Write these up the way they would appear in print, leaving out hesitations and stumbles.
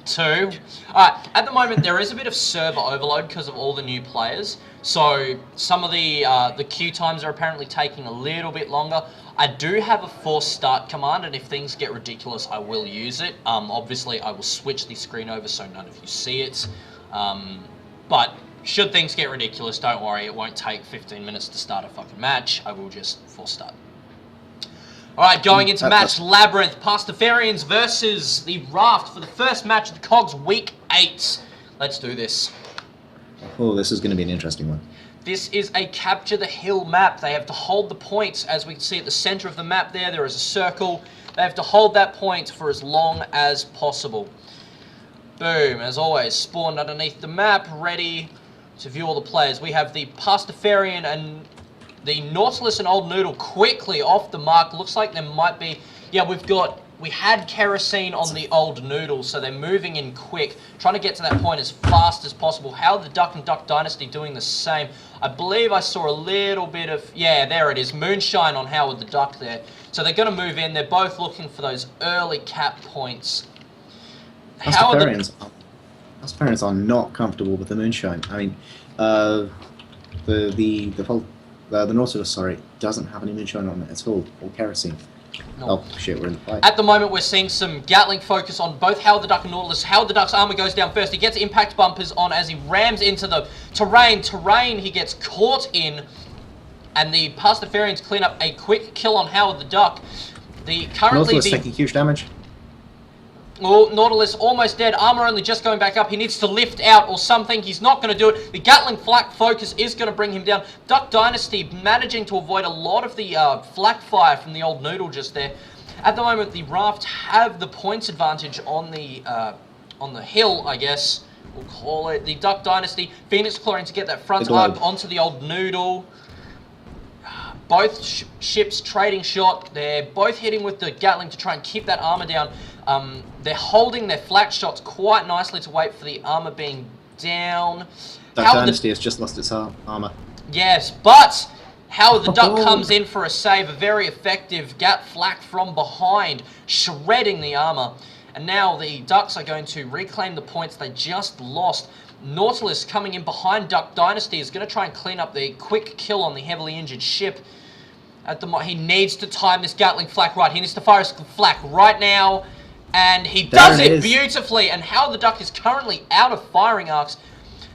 2. Alright, at the moment there is a bit of server overload because of all the new players. So some of the queue times are apparently taking a little bit longer. I do have a force start command, and if things get ridiculous, I will use it. Obviously, I will switch the screen over so none of you see it. But should things get ridiculous, don't worry, it won't take 15 minutes to start a fucking match. I will just force start. Alright, going into match Labyrinth, Pastafarians versus the RAFT for the first match of the Cogs Week 8. Let's do this. Oh, this is going to be an interesting one. This is a capture the hill map. They have to hold the points. As we can see at the center of the map there is a circle. They have to hold that point for as long as possible. Boom, as always, spawned underneath the map, ready to view all the players. We have the Pastafarian and the Nautilus and Old Noodle quickly off the mark. Looks like there might be... Yeah, we had kerosene on the Old Noodle, so they're moving in quick, trying to get to that point as fast as possible. Howard the Duck and Duck Dynasty doing the same. I believe I saw a little bit of... Yeah, there it is. Moonshine on Howard the Duck there. So they're going to move in. They're both looking for those early cap points. Pastafarians are not comfortable with the Moonshine. I mean, the Nautilus, sorry, doesn't have any Moonshine on it at all, or kerosene. No. Oh shit, we're in the fight. At the moment, we're seeing some Gatling focus on both Howard the Duck and Nautilus. Howard the Duck's armor goes down first. He gets impact bumpers on as he rams into the terrain. He gets caught in, and the Pastafarians clean up a quick kill on Howard the Duck. Nautilus taking huge damage. Oh, Nautilus almost dead. Armor only just going back up. He needs to lift out or something. He's not going to do it. The Gatling flak focus is going to bring him down. Duck Dynasty managing to avoid a lot of the flak fire from the Old Noodle just there. At the moment, the RAFT have the points advantage on the hill, I guess we'll call it. The Duck Dynasty, Phoenix clawing to get that front arc onto the Old Noodle. Both ships trading shot. They're both hitting with the Gatling to try and keep that armor down. They're holding their flak shots quite nicely to wait for the armor being down. Duck Dynasty has just lost its armor. Yes, but Howard the Duck comes in for a save. A very effective Gat flak from behind, shredding the armor. And now the Ducks are going to reclaim the points they just lost. Nautilus coming in behind Duck Dynasty is going to try and clean up the quick kill on the heavily injured ship. He needs to time this Gatling flak right. He needs to fire his flak right now. And he does it beautifully. And Howard the Duck is currently out of firing arcs.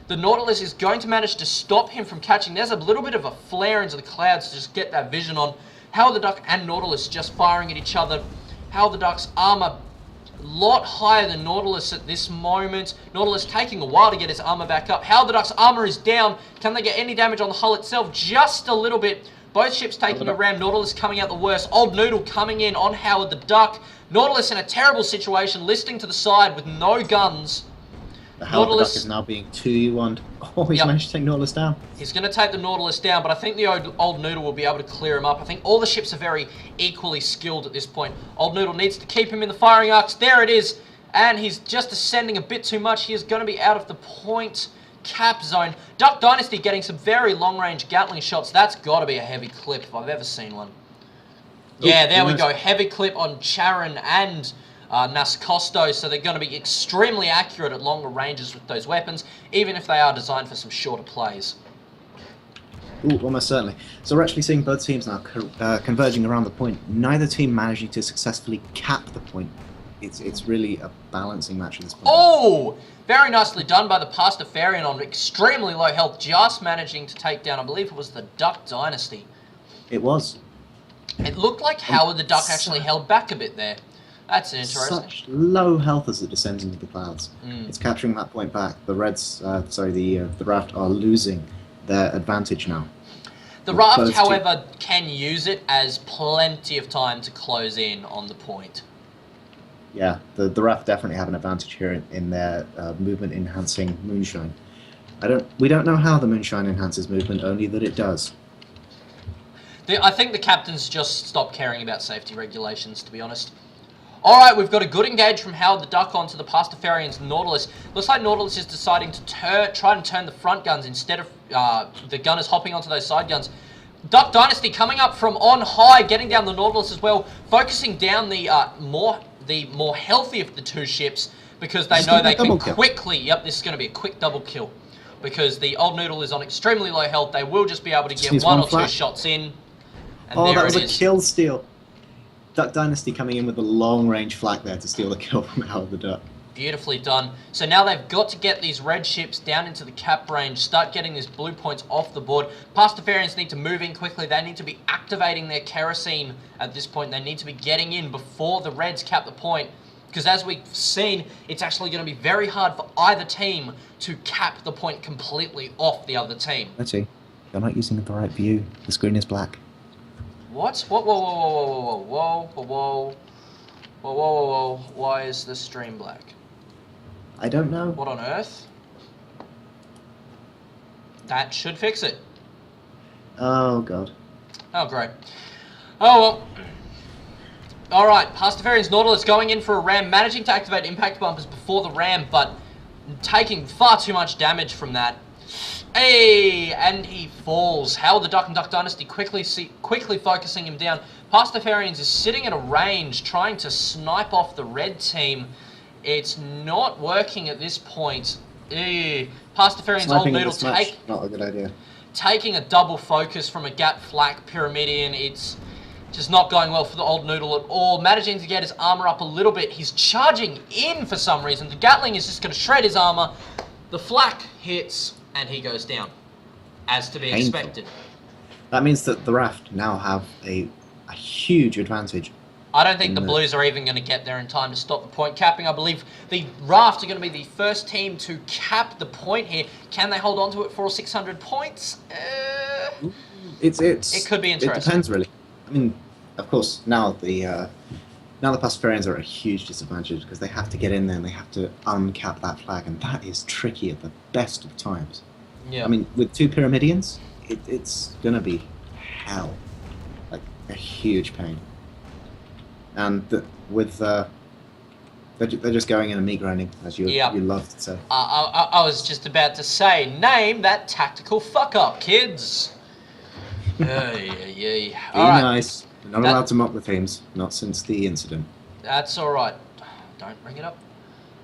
The Nautilus is going to manage to stop him from catching. There's a little bit of a flare into the clouds to just get that vision on. Howard the Duck and Nautilus just firing at each other. Howard the Duck's armor a lot higher than Nautilus at this moment. Nautilus taking a while to get his armor back up. Howard the Duck's armor is down. Can they get any damage on the hull itself? Just a little bit. Both ships taking a ram. Nautilus coming out the worst. Old Noodle coming in on Howard the Duck. Nautilus in a terrible situation, listing to the side with no guns. The Howard the Duck is now being 2-1. Oh, he's managed to take Nautilus down. He's going to take the Nautilus down, but I think the Old Noodle will be able to clear him up. I think all the ships are very equally skilled at this point. Old Noodle needs to keep him in the firing arcs. There it is. And he's just ascending a bit too much. He is going to be out of the point cap zone. Duck Dynasty getting some very long-range Gatling shots. That's got to be a heavy clip if I've ever seen one. Yeah, there we go. Heavy clip on Charon and Nascosto, so they're going to be extremely accurate at longer ranges with those weapons, even if they are designed for some shorter plays. Ooh, almost certainly. So we're actually seeing both teams now converging around the point. Neither team managing to successfully cap the point. It's really a balancing match at this point. Oh! Very nicely done by the Pastafarian on extremely low health, just managing to take down, I believe it was the Duck Dynasty. It was. It looked like Howard the Duck actually held back a bit there. That's interesting. Such low health as it descends into the clouds. It's capturing that point back. The Reds, the RAFT are losing their advantage now. The RAFT, however, can use it as plenty of time to close in on the point. Yeah, the RAFT definitely have an advantage here in their movement enhancing Moonshine. We don't know how the Moonshine enhances movement, only that it does. I think the captains just stopped caring about safety regulations, to be honest. Alright, we've got a good engage from Howard the Duck onto the Pastafarians' Nautilus. Looks like Nautilus is deciding to try and turn the front guns instead of the gunners hopping onto those side guns. Duck Dynasty coming up from on high, getting down the Nautilus as well, focusing down the more healthy of the two ships. because they This is know gonna be they a double can kill. quickly... Yep, this is going to be a quick double kill. Because the old noodle is on extremely low health. They will just be able to Just get needs one one or flag. two shots in. And Oh, there that was it a is. kill steal. Duck Dynasty coming in with the long-range flak there to steal the kill from Howard the Duck. Beautifully done. So now they've got to get these red ships down into the cap range, start getting these blue points off the board. Pastafarians need to move in quickly. They need to be activating their kerosene at this point. They need to be getting in before the reds cap the point. Because as we've seen, it's actually going to be very hard for either team to cap the point completely off the other team. Let's see. You're not using the right view. The screen is black. What? Whoa, whoa, whoa, whoa, whoa, whoa, whoa, whoa, whoa, whoa, whoa, whoa. Why is the stream black? I don't know. What on earth? That should fix it. Oh, God. Oh, great. Oh, well. Alright, Pastafarians Nautilus going in for a ram, managing to activate impact bumpers before the ram, but taking far too much damage from that. Hey, and he falls. Howard the Duck and Duck Dynasty quickly focusing him down. Pastafarians is sitting at a range, trying to snipe off the red team. It's not working at this point. Pastafarians Old Noodle not a good idea. Taking a double focus from a Gat Flak Pyramidian. It's just not going well for the Old Noodle at all. Managing to get his armor up a little bit. He's charging in for some reason. The Gatling is just going to shred his armor. The Flak hits, and he goes down, as to be expected. That means that the RAFT now have a huge advantage. I don't think the Blues are even going to get there in time to stop the point capping. I believe the RAFT are going to be the first team to cap the point here. Can they hold on to it for 600 points? It could be interesting. It depends, really. I mean, of course, now the Pastafarians are at a huge disadvantage because they have to get in there and they have to uncap that flag, and that is tricky at the best of times. Yeah. I mean, with two Pyramidians, it's going to be hell. Like, a huge pain. And they're just going in and meat grinding, as you love to say. I was just about to say, name that tactical fuck up, kids. Be nice. We're not allowed to mock the teams, not since the incident. That's all right. Don't bring it up.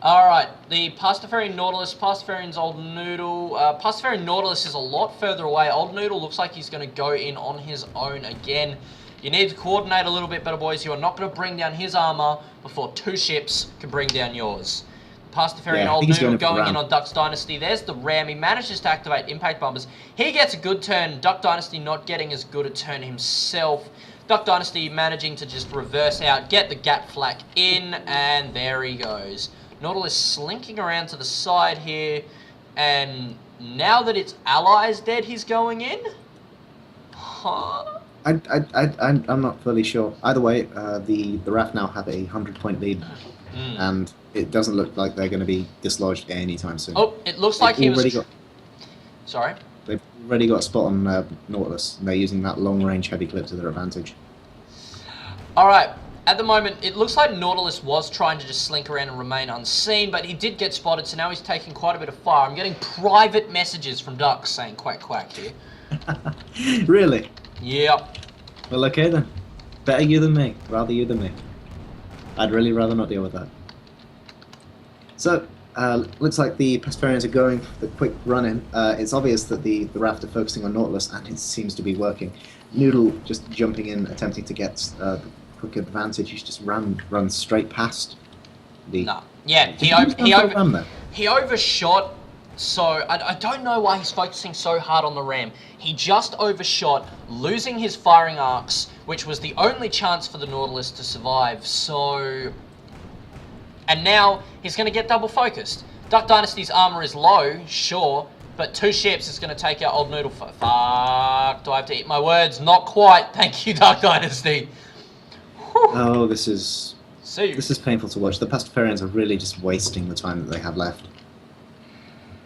All right, the Pastafarian Nautilus, Pastafarian's Old Noodle. Pastafarian Nautilus is a lot further away. Old Noodle looks like he's going to go in on his own again. You need to coordinate a little bit better, boys. You are not going to bring down his armor before two ships can bring down yours. Pastafarian Old Noodle going in on Duck's Dynasty. There's the ram. He manages to activate impact bumpers. He gets a good turn. Duck Dynasty not getting as good a turn himself. Duck Dynasty managing to just reverse out, get the Gat Flak in, and there he goes. Nautilus slinking around to the side here, and now that its ally's dead, he's going in? Huh? I'm not fully sure. Either way, the RAF now have a 100-point lead, and it doesn't look like they're going to be dislodged anytime soon. Oh, it looks like he was... Sorry? They've already got a spot on Nautilus, and they're using that long-range heavy clip to their advantage. Alright, at the moment, it looks like Nautilus was trying to just slink around and remain unseen, but he did get spotted, so now he's taking quite a bit of fire. I'm getting private messages from Duck saying quack quack here. Really? Yep. Well, okay then. Better you than me. Rather you than me. I'd really rather not deal with that. So, looks like the Pastafarians are going for the quick run-in. It's obvious that the RAFT are focusing on Nautilus, and it seems to be working. Noodle just jumping in, attempting to get the quick advantage. He's just run straight past the... No. Yeah, he overshot, so I don't know why he's focusing so hard on the ram. He just overshot, losing his firing arcs, which was the only chance for the Nautilus to survive, so... And now, he's going to get double focused. Duck Dynasty's armor is low, sure, but two ships is going to take out Old Noodle. Fuck, do I have to eat my words? Not quite. Thank you, Duck Dynasty. Whew. Oh, this is painful to watch. The Pastafarians are really just wasting the time that they have left.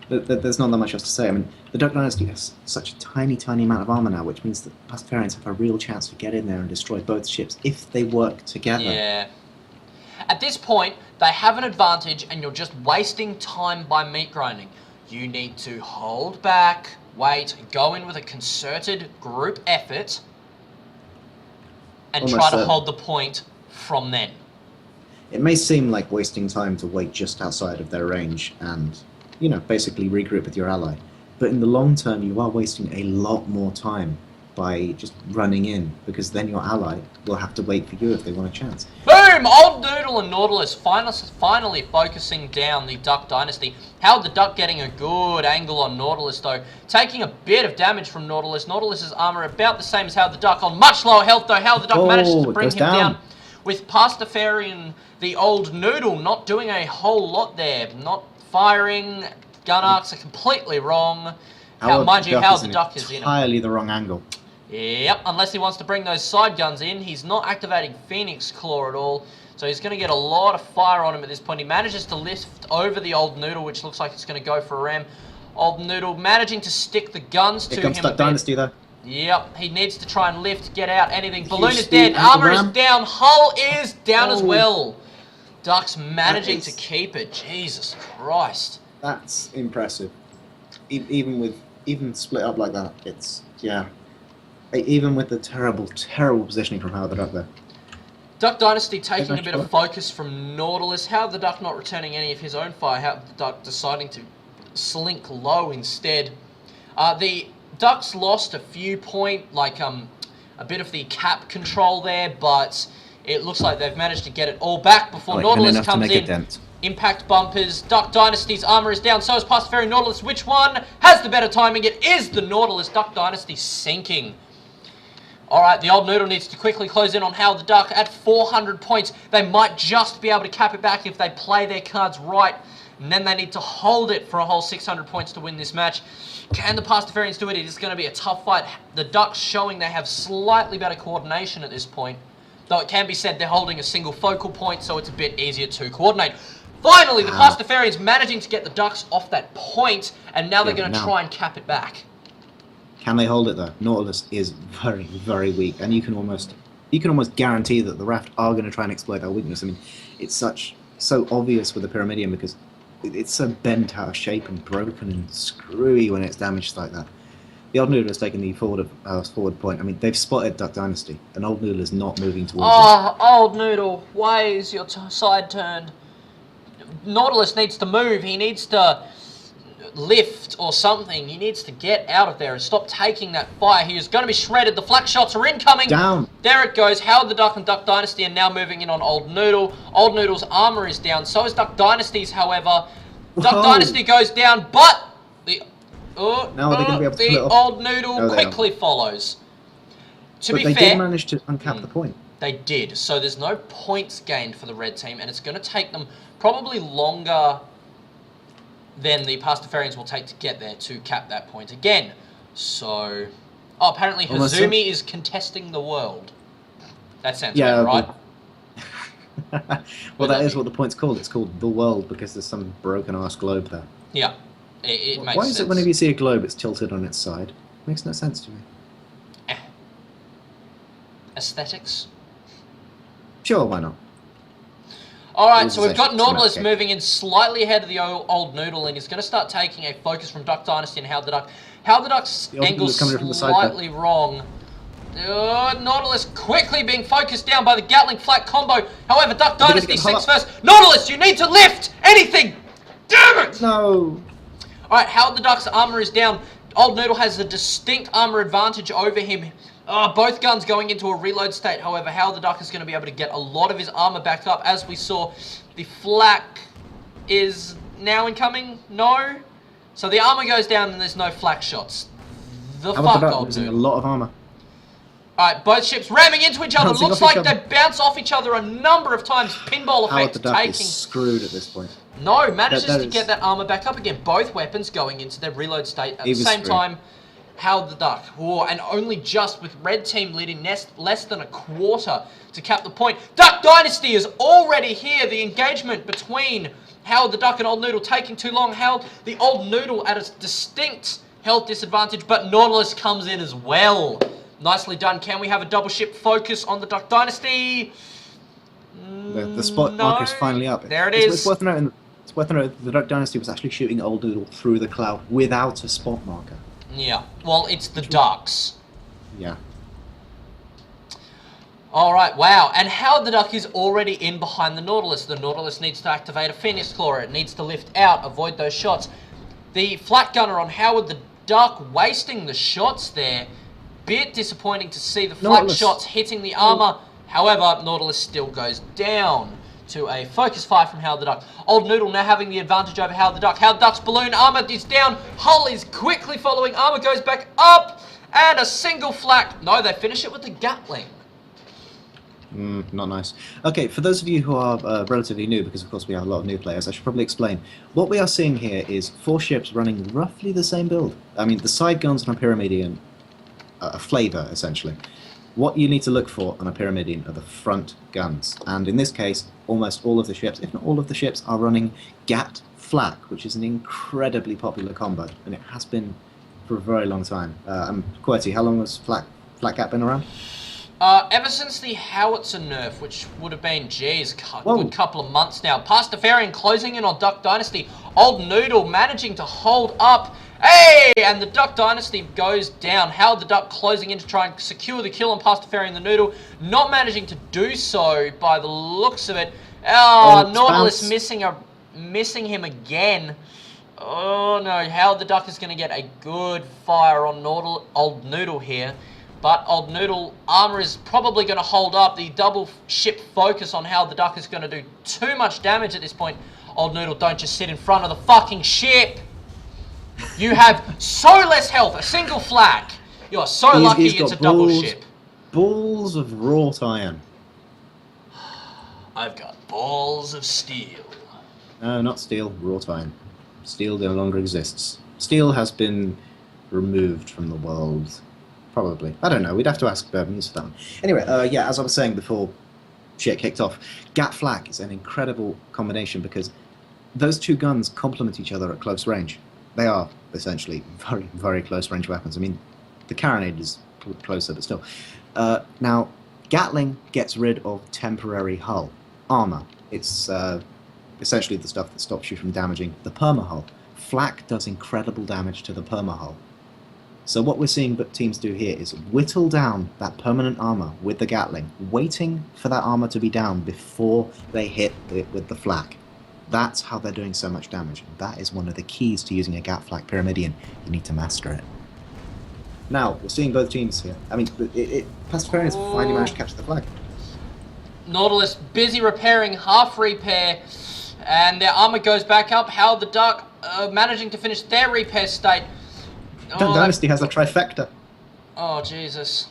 There's not that much else to say. I mean, the Duck Dynasty has such a tiny amount of armor now, which means that the Pastafarians have a real chance to get in there and destroy both ships if they work together. Yeah. At this point, they have an advantage, and you're just wasting time by meat grinding. You need to hold back, wait, go in with a concerted group effort, and try to hold the point from then. It may seem like wasting time to wait just outside of their range and, you know, basically regroup with your ally. But in the long term, you are wasting a lot more time by just running in, because then your ally will have to wait for you if they want a chance. Boom! Old Noodle and Nautilus finally focusing down the Duck Dynasty. Howard the Duck getting a good angle on Nautilus, though. Taking a bit of damage from Nautilus. Nautilus's armor about the same as Howard the Duck, on much lower health, though. Howard the Duck manages to bring him down. With Pastafarian, the Old Noodle, not doing a whole lot there. Not firing. Gun arcs are completely wrong. Mind you, Howard the Duck is in entirely the wrong angle. Yep, unless he wants to bring those side guns in. He's not activating Phoenix Claw at all, so he's going to get a lot of fire on him at this point. He manages to lift over the Old Noodle, which looks like it's going to go for a ram. Old Noodle managing to stick the guns to him. Here comes Duck Dynasty, though. Yep, he needs to try and lift, get out, anything. Balloon is dead, armor is down, hull is down as well. Duck's managing to keep it. Jesus Christ. That's impressive. Even split up like that, it's, yeah. Even with the terrible positioning from Howard the Duck there. Duck Dynasty taking a bit of focus from Nautilus. Howard the Duck not returning any of his own fire. Howard the Duck deciding to slink low instead. The Ducks lost a few a bit of the cap control there, but it looks like they've managed to get it all back before Nautilus comes in. Impact bumpers. Duck Dynasty's armor is down. So is Pastafarian Nautilus. Which one has the better timing? It is the Nautilus. Duck Dynasty sinking. Alright, the Old Noodle needs to quickly close in on Howard the Duck at 400 points. They might just be able to cap it back if they play their cards right. And then they need to hold it for a whole 600 points to win this match. Can the Pastafarians do it? It is going to be a tough fight. The Ducks showing they have slightly better coordination at this point. Though it can be said they're holding a single focal point, so it's a bit easier to coordinate. Finally, the Pastafarians managing to get the Ducks off that point, and now they're going to try and cap it back. Can they hold it though? Nautilus is very, very weak, and you can almost guarantee that the RAFT are going to try and exploit that weakness. I mean, it's so obvious with the Pyramidion because it's so bent out of shape and broken and screwy when it's damaged like that. The Old Noodle has taken the forward point. I mean, they've spotted Duck Dynasty, and Old Noodle is not moving towards it. Old Noodle, why is your side turned? Nautilus needs to move. He needs to lift or something. He needs to get out of there and stop taking that fire. He is going to be shredded. The flak shots are incoming. Down. There it goes. Howard the Duck and Duck Dynasty are now moving in on Old Noodle. Old Noodle's armor is down. So is Duck Dynasty's, however. Duck Dynasty goes down, but the Old Noodle quickly follows. But they did manage to uncap the point. They did. So there's no points gained for the red team, and it's going to take them probably longer than the Pastafarians will take to get there to cap that point again. So, apparently Hazumi is contesting the world. That sounds right. Well, that is what the point's called. It's called the world because there's some broken-ass globe there. Yeah, it makes sense. Why is it whenever you see a globe, it's tilted on its side? Makes no sense to me. Aesthetics? Sure, why not? Alright, so we've got Nautilus moving in slightly ahead of the Old Noodle, and he's going to start taking a focus from Duck Dynasty and Howard the Duck. Howard the Duck's angle's slightly wrong. Nautilus quickly being focused down by the Gatling Flak combo. However, Duck Dynasty sinks first. Nautilus, you need to lift anything! Damn it! No! Alright, Howard the Duck's armor is down. Old Noodle has a distinct armor advantage over him. Both guns going into a reload state. However, Howard the Duck is going to be able to get a lot of his armor back up. As we saw, the flak is now incoming. No. So the armor goes down and there's no flak shots. Old Noodle. Losing a lot of armor. Alright, both ships ramming into each other. Looks like they bounce off each other a number of times. Pinball effect Howard the Duck is screwed at this point. No, manages to get that armor back up again. Both weapons going into their reload state at the same time. Howard the Duck. And only just with red team leading less than a quarter to cap the point. Duck Dynasty is already here. The engagement between Howard the Duck and Old Noodle taking too long. The Old Noodle at a distinct health disadvantage, but Nautilus comes in as well. Nicely done. Can we have a double ship focus on the Duck Dynasty? The spot marker is finally up. There it is. It's worth noting the Duck Dynasty was actually shooting Old Noodle through the cloud without a spot marker. Yeah, well, it's the Ducks. Yeah. Alright, wow. And Howard the Duck is already in behind the Nautilus. The Nautilus needs to activate a Phoenix Claw. It needs to lift out, avoid those shots. The flat gunner on Howard the Duck wasting the shots there. Bit disappointing to see the flak shots hitting the armor. However, Nautilus still goes down to a focus fire from Howard the Duck. Old Noodle now having the advantage over Howard the Duck. Howard the Duck's balloon armor is down. Hull is quickly following. Armor goes back up. And a single flak. No, they finish it with the Gatling. Not nice. Okay, for those of you who are relatively new, because of course we have a lot of new players, I should probably explain. What we are seeing here is 4 ships running roughly the same build. I mean, the side guns on a Pyramidion are a flavour, essentially. What you need to look for on a Pyramidion are the front guns. And in this case, almost all of the ships, if not all of the ships, are running Gat Flak, which is an incredibly popular combo, and it has been for a very long time. QWERTY, how long has Flak Gat been around? Ever since the howitzer nerf, which would have been, geez, a good couple of months now. Pastafarian closing in on Duck Dynasty. Old Noodle managing to hold up. Hey! And the Duck Dynasty goes down. Howard the Duck closing in to try and secure the kill on Pastafarian the Noodle. Not managing to do so by the looks of it. Nautilus missing him again. Oh no, Howard the Duck is going to get a good fire on Old Noodle here. But Old Noodle armor is probably going to hold up. The double ship focus on Howard the Duck is going to do too much damage at this point. Old Noodle, don't just sit in front of the fucking ship. You have so less health, a single flak. You are so lucky it's a double ship. Balls of wrought iron. I've got balls of steel. No, not steel, wrought iron. Steel no longer exists. Steel has been removed from the world. Probably. I don't know. We'd have to ask Bourbons for that one. Anyway, yeah, as I was saying before shit kicked off, Gat Flak is an incredible combination because those two guns complement each other at close range. They are essentially very, very close range weapons. I mean, the carronade is closer, but still. Now, Gatling gets rid of temporary hull armor. It's essentially the stuff that stops you from damaging the perma-hull. Flak does incredible damage to the perma-hull. So what we're seeing teams do here is whittle down that permanent armor with the Gatling, waiting for that armor to be down before they hit it with the flak. That's how they're doing so much damage. That is one of the keys to using a Gat Flak Pyramidion. You need to master it. Now, we're seeing both teams here. I mean, Pastafarians finally managed to capture the flag. Nautilus busy repairing, half repair, and their armor goes back up. Howard the Duck managing to finish their repair state. Dynasty has a trifecta. Oh, Jesus.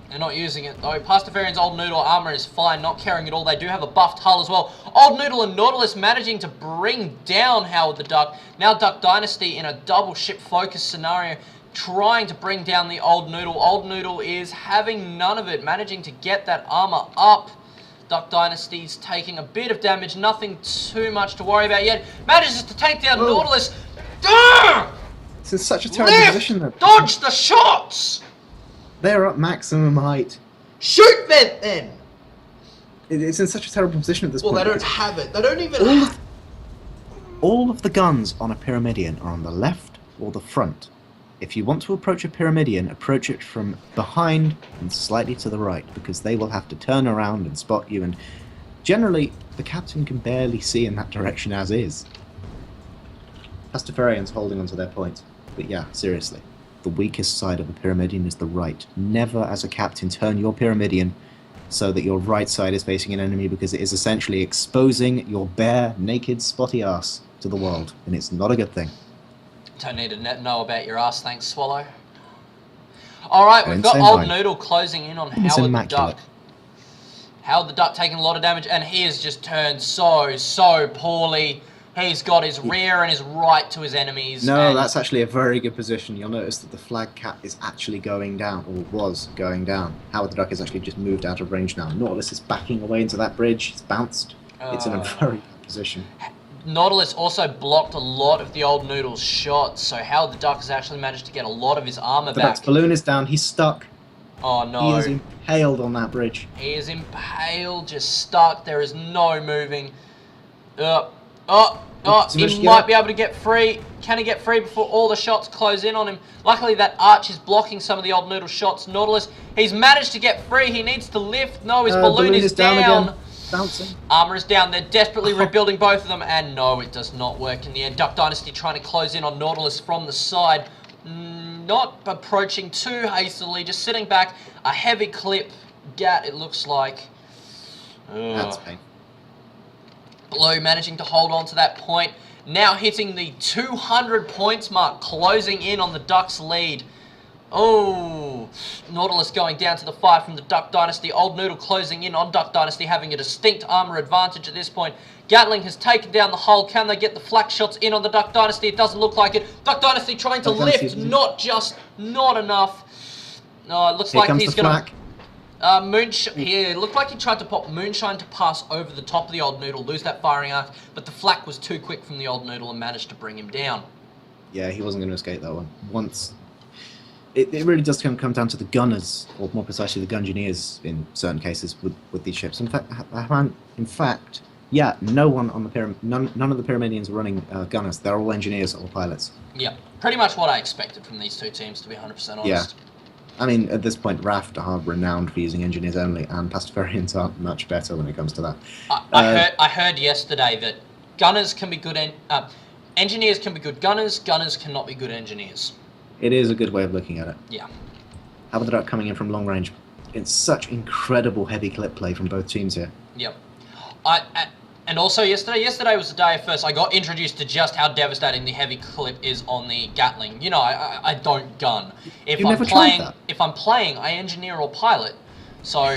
They're not using it, though. Pastafarian's Old Noodle armor is fine, not carrying it all. They do have a buffed hull as well. Old Noodle and Nautilus managing to bring down Howard the Duck. Now Duck Dynasty in a double ship focus scenario, trying to bring down the Old Noodle. Old Noodle is having none of it, managing to get that armor up. Duck Dynasty's taking a bit of damage, nothing too much to worry about yet. Manages to take down Nautilus. This is such a terrible position though. Dodge the shots! They're at maximum height. Shoot them then! It's in such a terrible position at this point. Well, they don't have it. They don't even all of the guns on a Pyramidion are on the left or the front. If you want to approach a Pyramidion, approach it from behind and slightly to the right, because they will have to turn around and spot you, and generally, the captain can barely see in that direction as is. Pastafarians holding onto their point. But yeah, seriously, the weakest side of a Pyramidion is the right. Never, as a captain, turn your Pyramidion so that your right side is facing an enemy, because it is essentially exposing your bare, naked, spotty ass to the world, and it's not a good thing. Don't need to know about your ass, thanks, Swallow. Alright, we've got Old Noodle closing in on Howard the Duck. Howard the Duck taking a lot of damage, and he has just turned so poorly. He's got his rear and his right to his enemies. No, that's actually a very good position. You'll notice that the flag cap is actually going down, or was going down. Howard the Duck has actually just moved out of range now. Nautilus is backing away into that bridge. It's bounced. It's in a very good position. Nautilus also blocked a lot of the Old Noodle's shots, so Howard the Duck has actually managed to get a lot of his armor back. The balloon is down. He's stuck. Oh no. He is impaled on that bridge. He is impaled, just stuck. There is no moving. He might be able to get free. Can he get free before all the shots close in on him? Luckily, that arch is blocking some of the old Noodle shots. Nautilus, he's managed to get free. He needs to lift. No, his balloon is down. Again. Bouncing. Armor is down. They're desperately rebuilding both of them. And no, it does not work in the end. Duck Dynasty trying to close in on Nautilus from the side. Not approaching too hastily. Just sitting back. A heavy clip. Gat, it looks like. That's pain. Blue managing to hold on to that point. Now hitting the 200 points mark, closing in on the Ducks' lead. Oh, Nautilus going down to the fire from the Duck Dynasty. Old Noodle closing in on Duck Dynasty, having a distinct armor advantage at this point. Gatling has taken down the hull. Can they get the flak shots in on the Duck Dynasty? It doesn't look like it. Duck Dynasty trying to lift, not enough. No, it looks like he's going to... It looked like he tried to pop Moonshine to pass over the top of the Old Noodle, lose that firing arc, but the flak was too quick from the Old Noodle and managed to bring him down. Yeah, he wasn't going to escape that one. Once... It really does come down to the gunners, or more precisely the gungineers in certain cases with these ships. In fact, yeah, no one on the none of the Pyramidians are running gunners. They're all engineers or pilots. Yeah, pretty much what I expected from these two teams, to be 100% honest. Yeah. I mean, at this point, RAFT are renowned for using engineers only, and Pastafarians aren't much better when it comes to that. I heard yesterday that gunners can be good, engineers can be good gunners cannot be good engineers. It is a good way of looking at it. Yeah. How about the Duck coming in from long range? It's such incredible heavy clip play from both teams here. Yep. And also yesterday was the day of first I got introduced to just how devastating the heavy clip is on the Gatling. You know, I don't gun. If I'm playing, I engineer or pilot. So,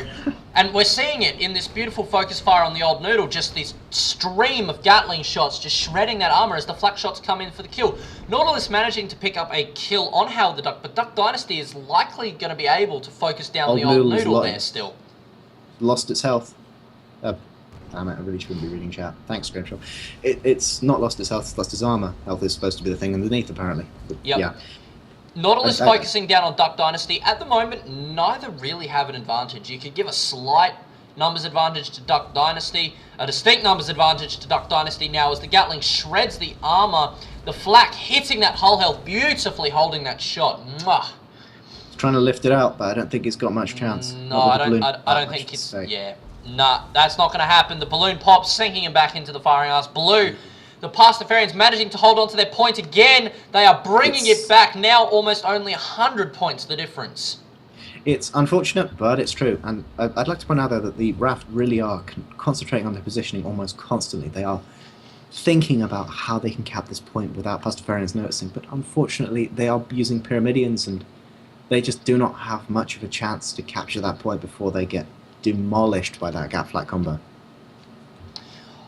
and we're seeing it in this beautiful focus fire on the Old Noodle, just this stream of Gatling shots just shredding that armor as the flak shots come in for the kill. Nautilus managing to pick up a kill on Howard the Duck, but Duck Dynasty is likely going to be able to focus down the Old Noodle there still. Lost its health. Damn it, I really shouldn't be reading chat. Thanks, Scrimshaw. It's not lost its health, it's lost its armor. Health is supposed to be the thing underneath, apparently. But, yep. Yeah. Nautilus focusing down on Duck Dynasty. At the moment, neither really have an advantage. You could give a slight numbers advantage to Duck Dynasty, a distinct numbers advantage to Duck Dynasty now as the Gatling shreds the armor. The flak hitting that hull health, beautifully holding that shot. Mwah. It's trying to lift it out, but I don't think it's got much chance. No, I don't think it's... Yeah. Nah, that's not going to happen. The balloon pops, sinking him back into the firing arse. Blue, the Pastafarians managing to hold on to their point again. They are bringing it back now, almost only 100 points the difference. It's unfortunate, but it's true. And I'd like to point out, though, that the RAFT really are concentrating on their positioning almost constantly. They are thinking about how they can cap this point without Pastafarians noticing. But unfortunately, they are using Pyramidians, and they just do not have much of a chance to capture that point before they get demolished by that gap flat combo.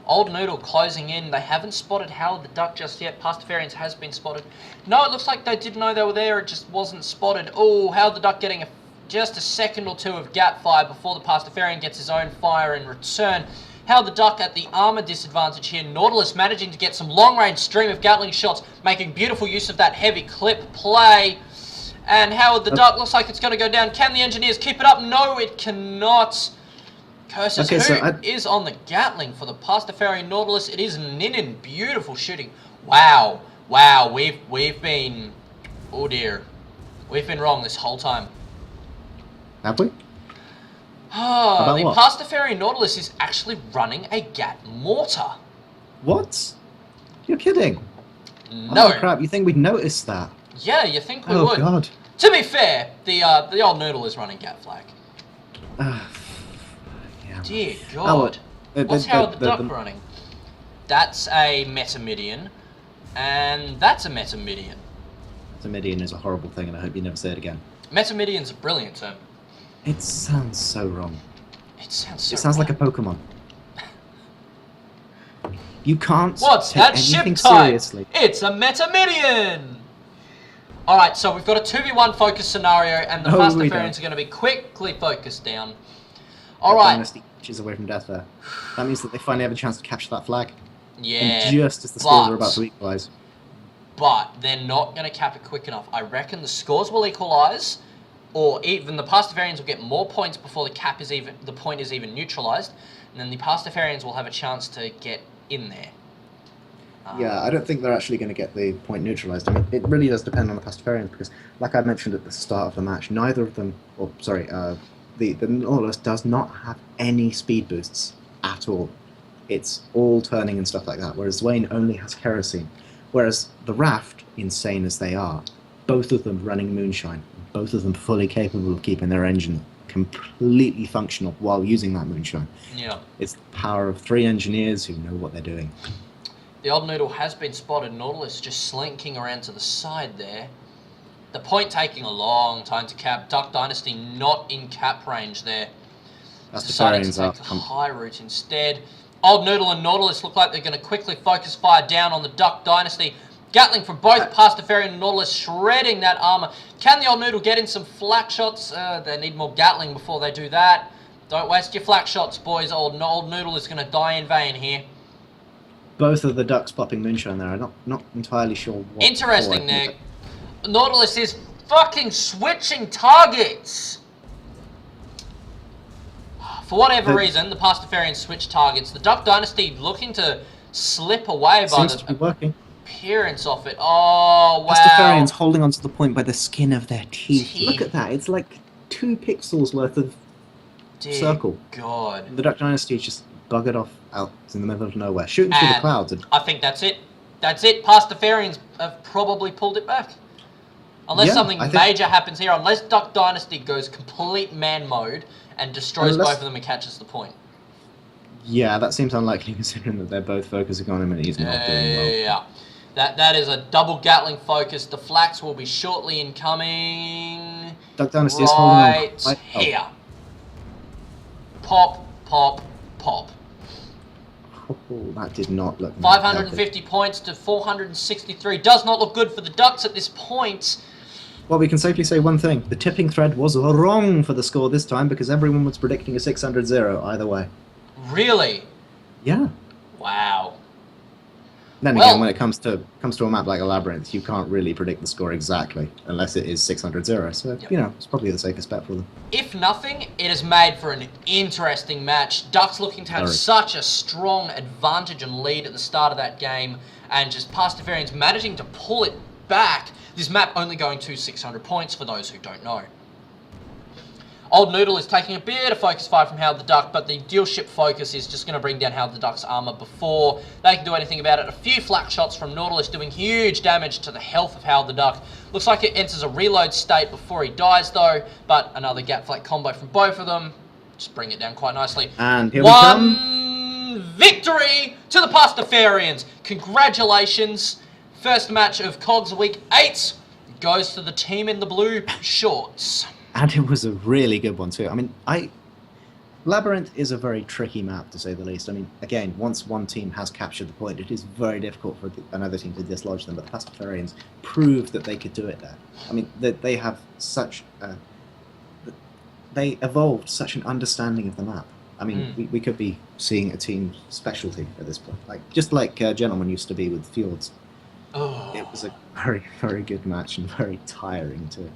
Old Noodle closing in. They haven't spotted Howard the Duck just yet. Pastafarians has been spotted. No, it looks like they did know they were there. It just wasn't spotted. Oh, Howard the Duck getting just a second or two of gap fire before the Pastafarian gets his own fire in return. Howard the Duck at the armor disadvantage here. Nautilus managing to get some long-range stream of Gatling shots, making beautiful use of that heavy clip play. And Howard the Duck looks like it's going to go down. Can the engineers keep it up? No, it cannot. Curses, is on the Gatling for the Pastafarian Nautilus? It is Ninin. Beautiful shooting. Wow. Wow, we've been... Oh dear. We've been wrong this whole time. Have we? Oh, the Pastafarian Nautilus is actually running a Gat mortar. What? You're kidding. No. Oh crap, you think we'd notice that? Yeah, you think we would. Oh god. To be fair, the Old Noodle is running Gat flag. Yeah. Dear god. What's Howard the Duck running? That's a Metamidian, and that's a Metamidian. Metamidian is a horrible thing, and I hope you never say it again. Metamidian's a brilliant term. It sounds so wrong. It sounds wrong. Like a Pokemon. You can't What's take that ship anything type? seriously. It's a Metamidian! Alright, so we've got a 2v1 focus scenario, and the Pastafarians are going to be quickly focused down. Alright. Dynasty inches away from death there. That means that they finally have a chance to capture that flag. Yeah. And just as the scores are about to equalise. But they're not going to cap it quick enough. I reckon the scores will equalise, or even the Pastafarians will get more points before the point is even neutralised, and then the Pastafarians will have a chance to get in there. Yeah, I don't think they're actually going to get the point neutralized. I mean, it really does depend on the Pastafarians because, like I mentioned at the start of the match, neither of them, or sorry, the Nautilus does not have any speed boosts at all. It's all turning and stuff like that, whereas Wayne only has kerosene. Whereas the RAFT, insane as they are, both of them running moonshine, both of them fully capable of keeping their engine completely functional while using that moonshine. Yeah. It's the power of 3 engineers who know what they're doing. The old noodle has been spotted. Nautilus just slinking around to the side there. The point taking a long time to cap. Duck Dynasty not in cap range there. Deciding to take the high route instead. Old Noodle and Nautilus look like they're going to quickly focus fire down on the Duck Dynasty. Gatling from both Pastafarian and Nautilus shredding that armor. Can the old Noodle get in some flak shots? They need more Gatling before they do that. Don't waste your flak shots, boys. Old Noodle is going to die in vain here. Both of the ducks popping moonshine there. I'm not entirely sure what. Interesting there. Nautilus is fucking switching targets. For whatever reason, the Pastafarians switch targets. The Duck Dynasty looking to slip away by the appearance of it. Oh, wow. Pastafarians holding onto the point by the skin of their teeth. Look at that. It's like 2 pixels worth of circle. God. The Duck Dynasty just buggered off out in the middle of nowhere, shooting through the clouds. I think that's it. That's it. Pastafarians have probably pulled it back. Unless something major happens here, unless Duck Dynasty goes complete man mode and destroys both of them and catches the point. Yeah, that seems unlikely considering that they're both focusing on him and he's not doing well. Yeah, that is a double Gatling focus. The flaks will be shortly incoming. Duck Dynasty is holding on. Right here. Pop, pop, pop. Oh, that did not look 550 points to 463. Does not look good for the Ducks at this point. Well, we can safely say one thing. The tipping thread was wrong for the score this time because everyone was predicting a 600-0 either way. Really? Yeah. Wow. Then again, when it comes to a map like a Labyrinth, you can't really predict the score exactly unless it is 600-0. So, you know, it's probably the safest bet for them. If nothing, it is made for an interesting match. Ducks looking to have such a strong advantage and lead at the start of that game, and just Pastafarians managing to pull it back. This map only going to 600 points for those who don't know. Old Noodle is taking a bit of focus fire from Howard the Duck, but the dual ship focus is just going to bring down Howard the Duck's armor before they can do anything about it. A few flak shots from Nautilus doing huge damage to the health of Howard the Duck. Looks like it enters a reload state before he dies though, but another gap flak combo from both of them. Just bring it down quite nicely. And here we come. Victory to the Pastafarians. Congratulations. First match of Cogs Week 8 goes to the team in the blue shorts. And it was a really good one too. I mean, Labyrinth is a very tricky map to say the least. I mean, again, once one team has captured the point, it is very difficult for another team to dislodge them. But the Pastafarians proved that they could do it there. I mean, they have such... they evolved such an understanding of the map. I mean, we could be seeing a team specialty at this point. Just like Gentleman used to be with Fjords. Oh. It was a very, very good match and very tiring too.